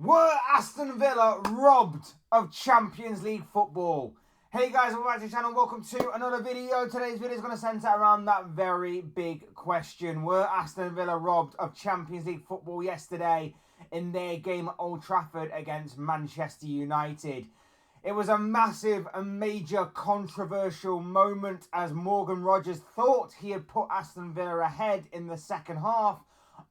Were Aston Villa robbed of Champions League football? Hey guys, welcome back to the channel. Welcome to another video. Today's video is going to centre around that very big question. Were Aston Villa robbed of Champions League football yesterday in their game at Old Trafford against Manchester United? It was a massive and major controversial moment as Morgan Rogers thought he had put Aston Villa ahead in the second half,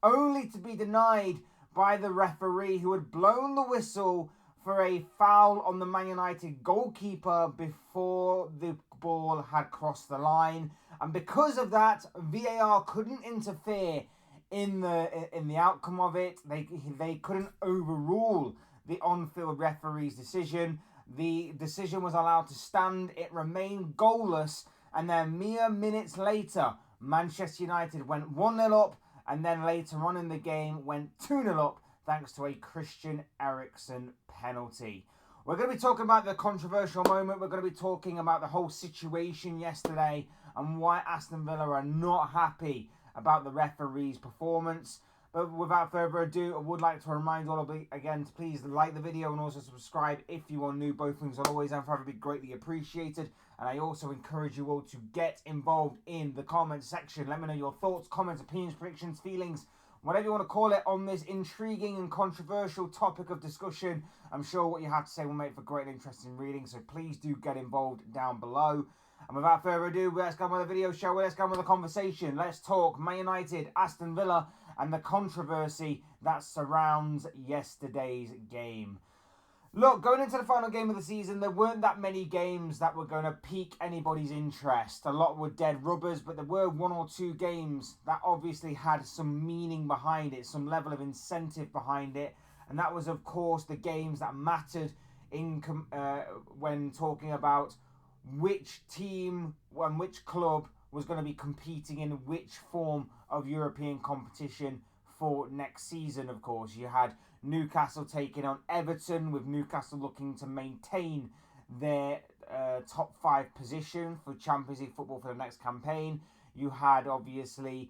only to be denied by the referee who had blown the whistle for a foul on the Man United goalkeeper before the ball had crossed the line. And because of that, VAR couldn't interfere in the outcome of it. They couldn't overrule the on-field referee's decision. The decision was allowed to stand. It remained goalless. And then mere minutes later, Manchester United went 1-0 up. And then later on in the game went 2-0 up thanks to a Christian Eriksen penalty. We're going to be talking about the controversial moment. We're going to be talking about the whole situation yesterday and why Aston Villa are not happy about the referee's performance. But without further ado, I would like to remind all of you again to please like the video and also subscribe if you are new. Both things will always and forever be greatly appreciated. And I also encourage you all to get involved in the comment section. Let me know your thoughts, comments, opinions, predictions, feelings, whatever you want to call it on this intriguing and controversial topic of discussion. I'm sure what you have to say will make for great and interesting reading. So please do get involved down below. And without further ado, let's go on with the video, shall we? Let's go on with the conversation. Let's talk Man United, Aston Villa, and the controversy that surrounds yesterday's game. Look, going into the final game of the season, there weren't that many games that were going to pique anybody's interest. A lot were dead rubbers, but there were one or two games that obviously had some meaning behind it, some level of incentive behind it. And that was, of course, the games that mattered when talking about which team and which club was going to be competing in which form of European competition for next season. Of course, you had Newcastle taking on Everton, with Newcastle looking to maintain their top 5 position for Champions League football for the next campaign. You had, obviously,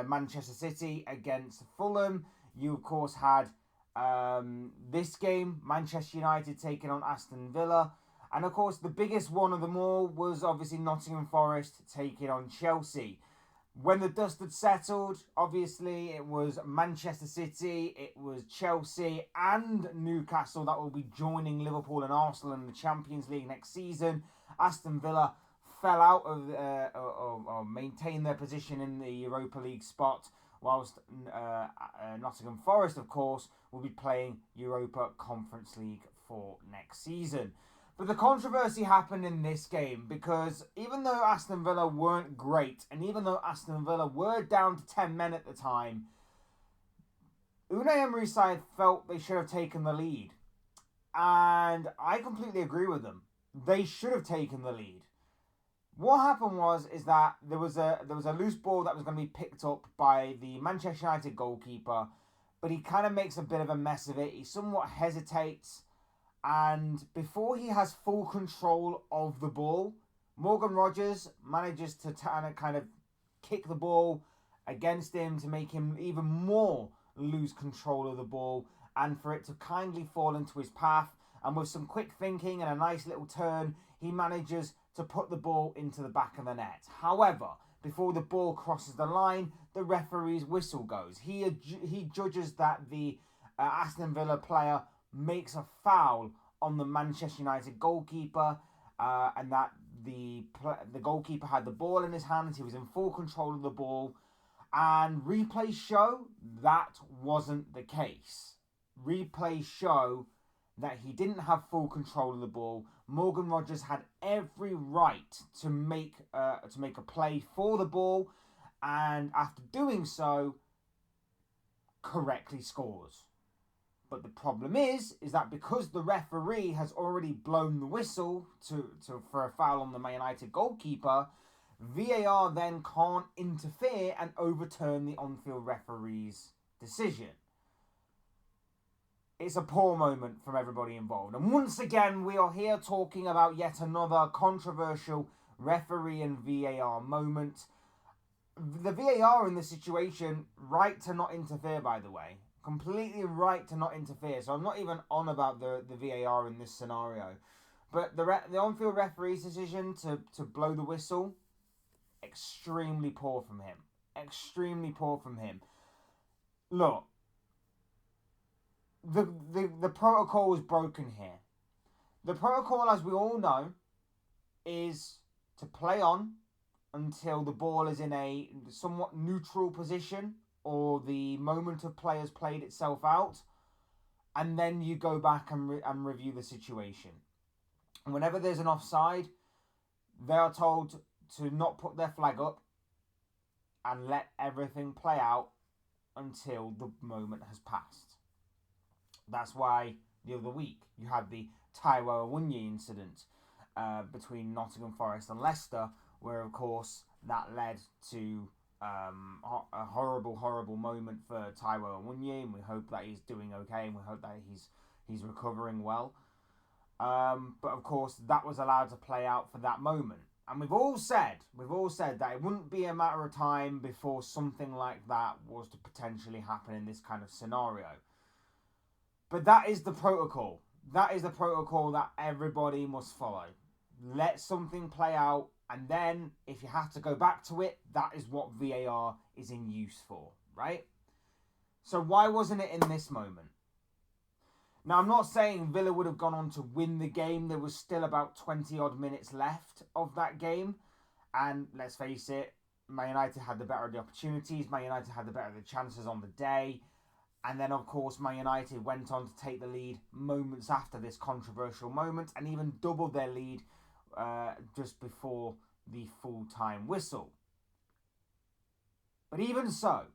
Manchester City against Fulham. You, of course, had this game, Manchester United taking on Aston Villa. And, of course, the biggest one of them all was, obviously, Nottingham Forest taking on Chelsea. When the dust had settled, obviously, it was Manchester City, it was Chelsea and Newcastle that will be joining Liverpool and Arsenal in the Champions League next season. Aston Villa fell out of or maintained their position in the Europa League spot, whilst Nottingham Forest, of course, will be playing Europa Conference League for next season. But the controversy happened in this game because even though Aston Villa weren't great, and even though Aston Villa were down to 10 men at the time, Unai Emery's side felt they should have taken the lead. And I completely agree with them. They should have taken the lead. What happened is that there was a loose ball that was going to be picked up by the Manchester United goalkeeper, but he kind of makes a bit of a mess of it. He somewhat hesitates. And before he has full control of the ball, Morgan Rogers manages to kind of kick the ball against him to make him even more lose control of the ball and for it to kindly fall into his path. And with some quick thinking and a nice little turn, he manages to put the ball into the back of the net. However, before the ball crosses the line, the referee's whistle goes. He judges that the Aston Villa player makes a foul on the Manchester United goalkeeper, and that the goalkeeper had the ball in his hands. He was in full control of the ball, and replays show that wasn't the case. Replays show that he didn't have full control of the ball. Morgan Rogers had every right to make a play for the ball, and after doing so, correctly scores. But the problem is that because the referee has already blown the whistle for a foul on the Man United goalkeeper, VAR then can't interfere and overturn the on-field referee's decision. It's a poor moment from everybody involved. And once again, we are here talking about yet another controversial referee and VAR moment. The VAR in this situation, right to not interfere, by the way. Completely right to not interfere. So I'm not even on about the VAR in this scenario. But the on-field referee's decision to blow the whistle, extremely poor from him. Extremely poor from him. Look, the protocol was broken here. The protocol, as we all know, is to play on until the ball is in a somewhat neutral position or the moment of play has played itself out, and then you go back and review the situation. And whenever there's an offside, they are told to not put their flag up and let everything play out until the moment has passed. That's why the other week you had the Taiwo Awoniyi incident between Nottingham Forest and Leicester, where of course that led to a horrible moment for Taiwo Awoniyi, and we hope that he's doing okay, and we hope that he's recovering well. But of course that was allowed to play out for that moment, and we've all said that it wouldn't be a matter of time before something like that was to potentially happen in this kind of scenario. But that is the protocol. That is the protocol that everybody must follow. Let something play out, and then if you have to go back to it, that is what VAR is in use for, right? So why wasn't it in this moment? Now, I'm not saying Villa would have gone on to win the game. There was still about 20 odd minutes left of that game. And let's face it, Man United had the better of the opportunities. Man United had the better of the chances on the day. And then, of course, Man United went on to take the lead moments after this controversial moment and even doubled their lead just before the full-time whistle. But even so,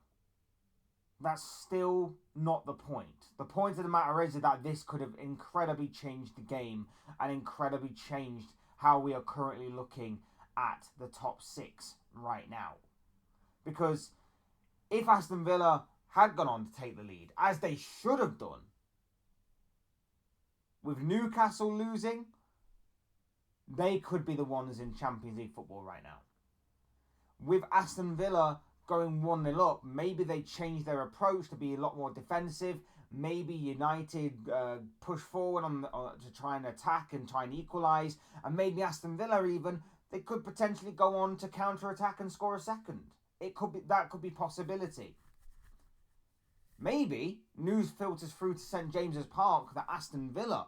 that's still not the point. The point of the matter is that this could have incredibly changed the game and incredibly changed how we are currently looking at the top six right now. Because if Aston Villa had gone on to take the lead, as they should have done, with Newcastle losing, they could be the ones in Champions League football right now. With Aston Villa going 1-0 up, maybe they change their approach to be a lot more defensive. Maybe United push forward to try and attack and try and equalise. And maybe Aston Villa even, they could potentially go on to counter-attack and score a second. That could be possibility. Maybe news filters through to St James's Park that Aston Villa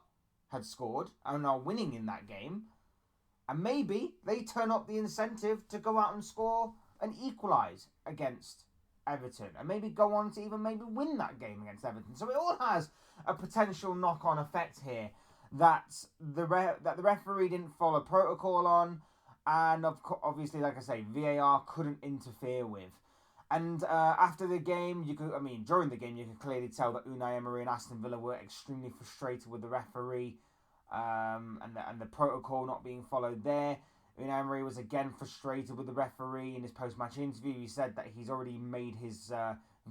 had scored and are winning in that game. And maybe they turn up the incentive to go out and score and equalise against Everton. And maybe go on to even maybe win that game against Everton. So it all has a potential knock-on effect here that the referee didn't follow protocol on. And obviously, like I say, VAR couldn't interfere with. And after the game, during the game, you could clearly tell that Unai Emery and Aston Villa were extremely frustrated with the referee and the protocol not being followed there. Unai Emery was again frustrated with the referee in his post-match interview. He said that he's already made his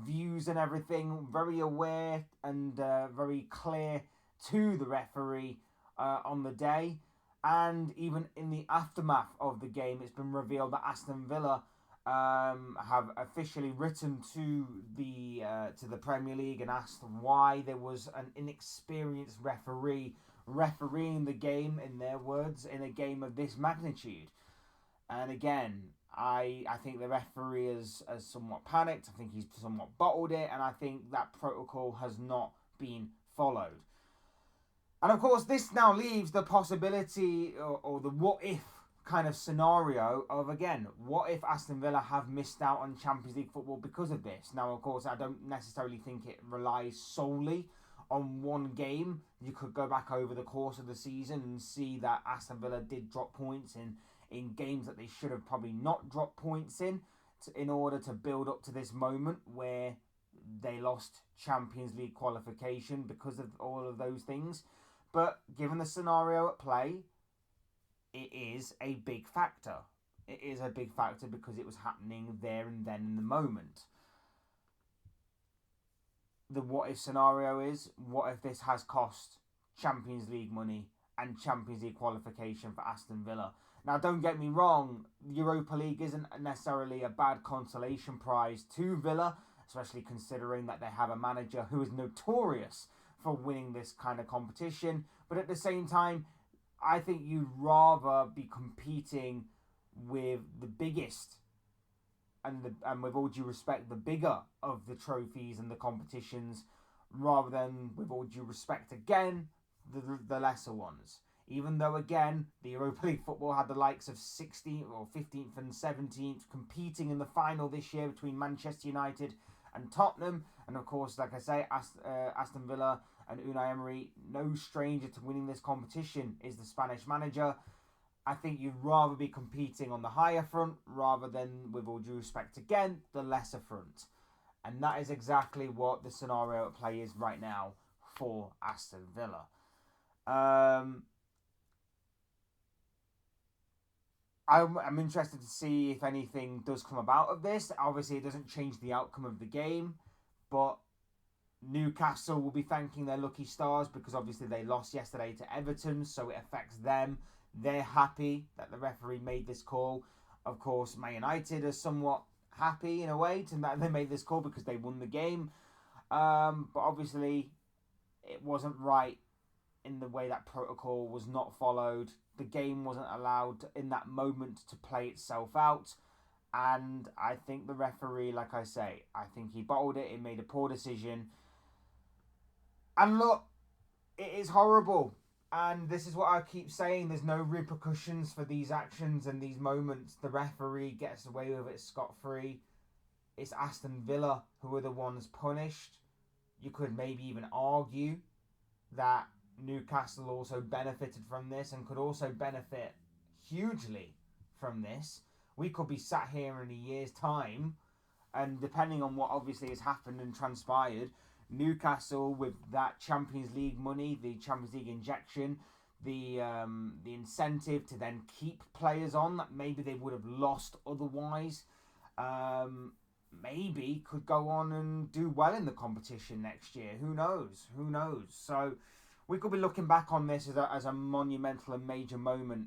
views and everything very aware and very clear to the referee on the day. And even in the aftermath of the game, it's been revealed that Aston Villa have officially written to the Premier League and asked why there was an inexperienced refereeing the game, in their words, in a game of this magnitude. And again, I think the referee has somewhat panicked. I think he's somewhat bottled it, and I think that protocol has not been followed. And of course, this now leaves the possibility or the what-if kind of scenario of, again, what if Aston Villa have missed out on Champions League football because of this? Now, of course, I don't necessarily think it relies solely on one game. You could go back over the course of the season and see that Aston Villa did drop points in games that they should have probably not dropped points in order to build up to this moment where they lost Champions League qualification because of all of those things. But given the scenario at play, it is a big factor. It is a big factor because it was happening there and then in the moment. The what if scenario is, what if this has cost Champions League money and Champions League qualification for Aston Villa? Now, don't get me wrong, Europa League isn't necessarily a bad consolation prize to Villa, especially considering that they have a manager who is notorious for winning this kind of competition. But at the same time, I think you'd rather be competing with the biggest and with all due respect, the bigger of the trophies and the competitions, rather than, with all due respect again, the lesser ones. Even though, again, the Europa League football had the likes of 16th or 15th and 17th competing in the final this year between Manchester United and Tottenham. And of course, like I say, Aston Villa and Unai Emery, no stranger to winning this competition, is the Spanish manager. I think you'd rather be competing on the higher front rather than, with all due respect again, the lesser front. And that is exactly what the scenario at play is right now for Aston Villa. I'm interested to see if anything does come about of this. Obviously, it doesn't change the outcome of the game, but Newcastle will be thanking their lucky stars because obviously they lost yesterday to Everton, so it affects them. They're happy that the referee made this call. Of course, Man United are somewhat happy in a way that they made this call because they won the game. But obviously, it wasn't right in the way that protocol was not followed. The game wasn't allowed in that moment to play itself out. And I think the referee, like I say, I think he bottled it. He made a poor decision. And look, it is horrible. And this is what I keep saying. There's no repercussions for these actions and these moments. The referee gets away with it scot-free. It's Aston Villa who are the ones punished. You could maybe even argue that Newcastle also benefited from this and could also benefit hugely from this. We could be sat here in a year's time, and depending on what obviously has happened and transpired, Newcastle, with that Champions League money, the Champions League injection, the incentive to then keep players on that maybe they would have lost otherwise, maybe could go on and do well in the competition next year. Who knows? So we could be looking back on this as a monumental and major moment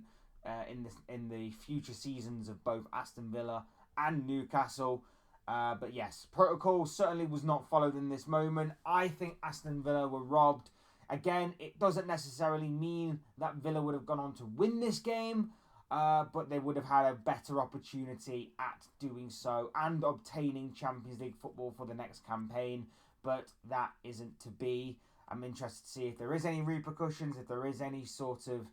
in the future seasons of both Aston Villa and Newcastle. But yes, protocol certainly was not followed in this moment. I think Aston Villa were robbed. Again, it doesn't necessarily mean that Villa would have gone on to win this game, but they would have had a better opportunity at doing so and obtaining Champions League football for the next campaign. But that isn't to be. I'm interested to see if there is any repercussions, if there is any sort of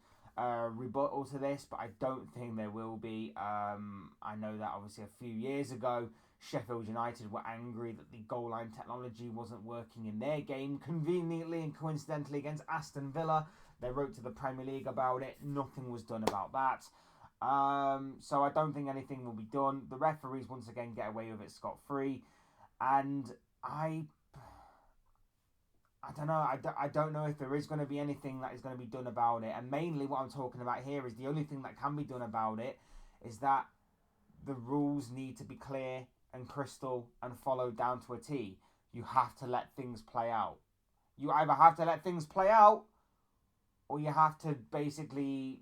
rebuttal to this, but I don't think there will be. I know that obviously a few years ago, Sheffield United were angry that the goal line technology wasn't working in their game, conveniently and coincidentally against Aston Villa. They wrote to the Premier League about it. Nothing was done about that. So I don't think anything will be done. The referees once again get away with it scot-free. And I don't know. I don't know if there is going to be anything that is going to be done about it. And mainly what I'm talking about here is the only thing that can be done about it is that the rules need to be clear and crystal and followed down to a T. You have to let things play out. You either have to let things play out or you have to basically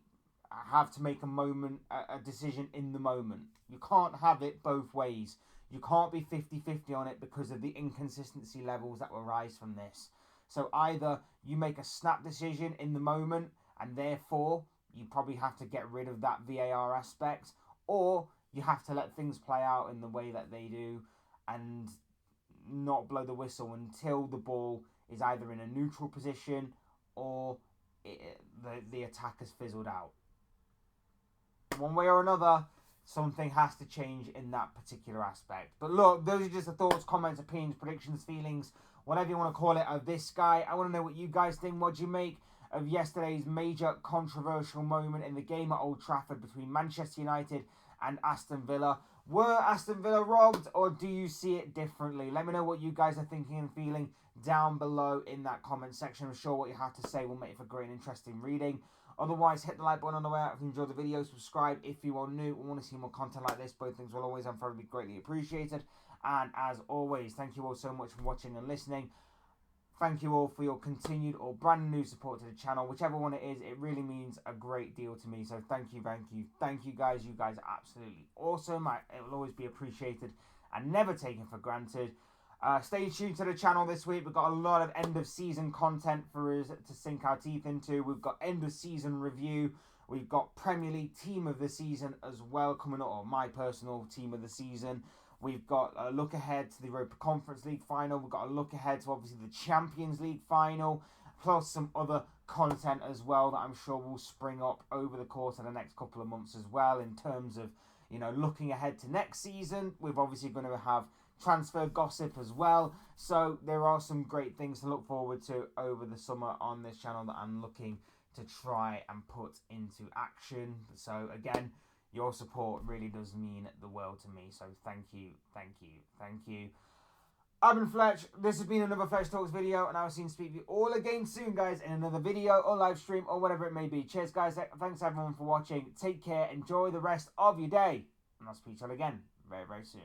have to make a decision in the moment. You can't have it both ways. You can't be 50-50 on it because of the inconsistency levels that will rise from this. So either you make a snap decision in the moment and therefore you probably have to get rid of that VAR aspect, or you have to let things play out in the way that they do and not blow the whistle until the ball is either in a neutral position or the attack has fizzled out. One way or another, something has to change in that particular aspect. But look, those are just the thoughts, comments, opinions, predictions, feelings, whatever you want to call it, of this guy. I want to know what you guys think. What do you make of yesterday's major controversial moment in the game at Old Trafford between Manchester United and Aston Villa? Were Aston Villa robbed, or do you see it differently? Let me know what you guys are thinking and feeling down below in that comment section. I'm sure what you have to say will make it for great and interesting reading. Otherwise, hit the like button on the way out if you enjoyed the video. Subscribe if you are new and want to see more content like this. Both things will always and forever be greatly appreciated. And as always, thank you all so much for watching and listening. Thank you all for your continued or brand new support to the channel. Whichever one it is, it really means a great deal to me. So thank you guys. You guys are absolutely awesome. It will always be appreciated and never taken for granted. Stay tuned to the channel this week. We've got a lot of end of season content for us to sink our teeth into. We've got end of season review. We've got Premier League team of the season as well coming up, or my personal team of the season. We've got a look ahead to the Europa Conference League final. We've got a look ahead to obviously the Champions League final, plus some other content as well that I'm sure will spring up over the course of the next couple of months as well, in terms of, you know, looking ahead to next season. We're obviously going to have transfer gossip as well. So there are some great things to look forward to over the summer on this channel that I'm looking to try and put into action. So again, your support really does mean the world to me. So thank you, thank you, thank you. I've been Fletch. This has been another Fletch Talks video, and I'll see you speak to you all again soon, guys, in another video or live stream or whatever it may be. Cheers, guys. Thanks everyone for watching. Take care. Enjoy the rest of your day, and I'll speak to you all again very, very soon.